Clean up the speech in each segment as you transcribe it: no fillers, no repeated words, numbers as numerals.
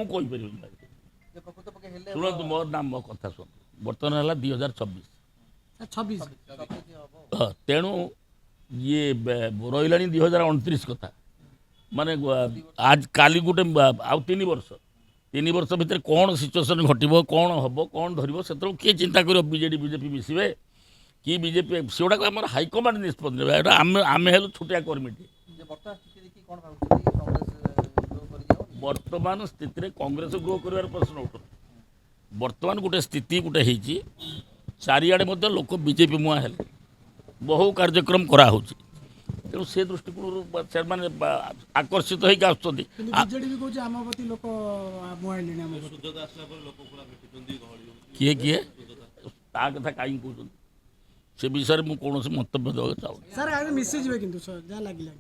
शुणु मो नाम मो कथा शुण बर्तमान है 2026 तेणु ये रहा 2029 कथा माने आज काली गोटे आउ 3 वर्ष भितर कौन सिचुएसन घटो कौन हम कौन धर से किए चिंता कर बीजेडी बीजेपी मिसवे कि बीजेपी सेगुड़ा आम हाइकमांड निष्पत्ति आम हेलु छोटिया कर्मीटी वर्तमान स्थिति में कांग्रेस ग्रो कर प्रश्न उठु वर्तमान गोटे स्थिति गोटे चारिआडे लोक बीजेपी मुआ है बहु कार्यक्रम कराऊ तेणु से दृष्टिकोण से आकर्षित होकर आसुँच किए किए ता कथा कहीं कहते से विषय में कौन मंतव्य देवा चाहूँ सर आगे मिसिजे किंतु जहाँ लगे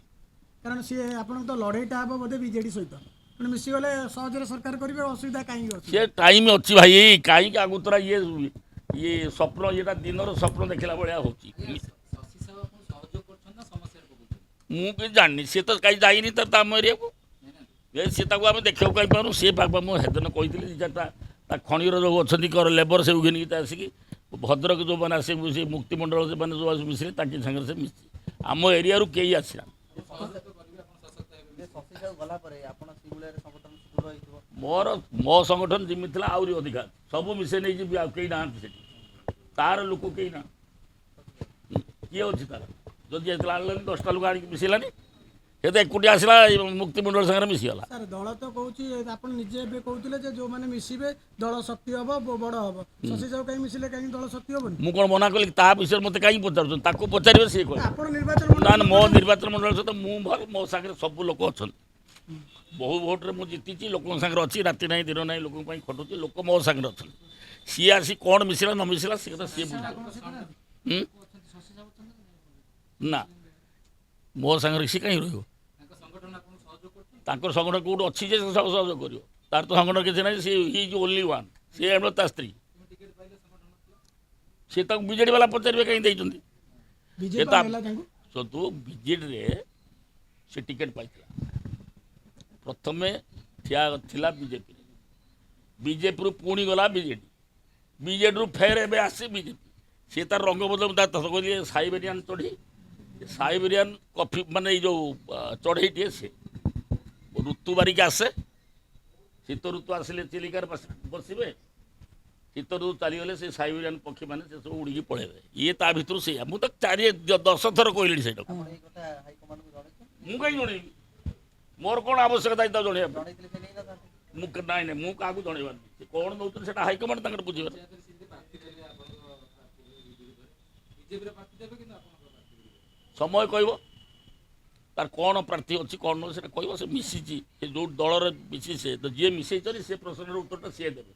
कारण सी आप तो लड़ाईटा हम बोधे बीजेडी सहित मिसीगले सहजरे सरकार करेंगे असुविधा कहीं से टाइम अच्छी भाई कहीं आगुतरा ये स्वप्न ये दिन स्वप्न देखला भाया हो मुझे जाननी सी तो कहीं जाइनी तो आम एरिया को सी आम देखा कहीं पार्नु सी मुझे हेदन कही खणीर जो अच्छा लेबर से घिन आसिक भद्रक जो मैंने आसे मुक्तिमंडल से मैंने जो मिसले सागर से मिसी आम एरिया कई आसना मोर मो संगठन जमी थी आहरी अधिका सब मिसे नहीं जी कई ना तार लोक कई ना किए अच्छी तार जदि 10टा लोक आनी मिसेलानी से तो एकुटिया आसला मुक्तिमंडल सागर मिसीगला सर दल तो कहूँ आप निजे कहते जो मैंने मिसबे दल शक्ति हम बड़ हम शशि साहू कहीं मिसिले कहीं दल शक्ति हम मुझे कौन मना कली ता विषय मत कहीं पचार पचारे सी ना मो निर्वाचन मंडल सहित मुझे मो सागर सब लोक अच्छा बहु भोट्रे मुझे जीति लोक सागर अच्छी राति ना दिन ना लोक खटुची लोक मो सागर अच्छा सी आसी कौन मिसला न मिसला सी कथा सी ना मो सागर सी कहीं रही संगठन कौट अच्छी सहयोग कर तार तो संगठन किसी ना C is only one C M ता स्त्री सी बीजेडी वाला पचारे कहीं तू बीजेडी से टिकेट पाई प्रथम ठिया बीजेपी बीजेपी रु पुणी गला बीजेडी बीजेडी रु फेर एवं आसे बीजेपी सी तार रंग बदल कहली साइबेरियान चढ़ी साइबेरियान कफी माने जो चढ़ईटे सी ऋतु बारिक आसे शीत ऋतु आसिले चिलिकार बसवे शीत ऋतु चलीगले से साइबेरियान पक्षी मैंने से सब उड़ी पड़े ये ता भर से मुझे तो 10 थर कहली से मुझे कहीं जन मोर कौन आवश्यकता जनइबा ना ना मुझे क्या जनइबार कौन नौ हाइकमांड बुझे समय कह तार कौन प्रार्थी अच्छी कौन ना कह मिसी जो दल मिसी से तो जी मिसई से प्रश्न उत्तर सी देवे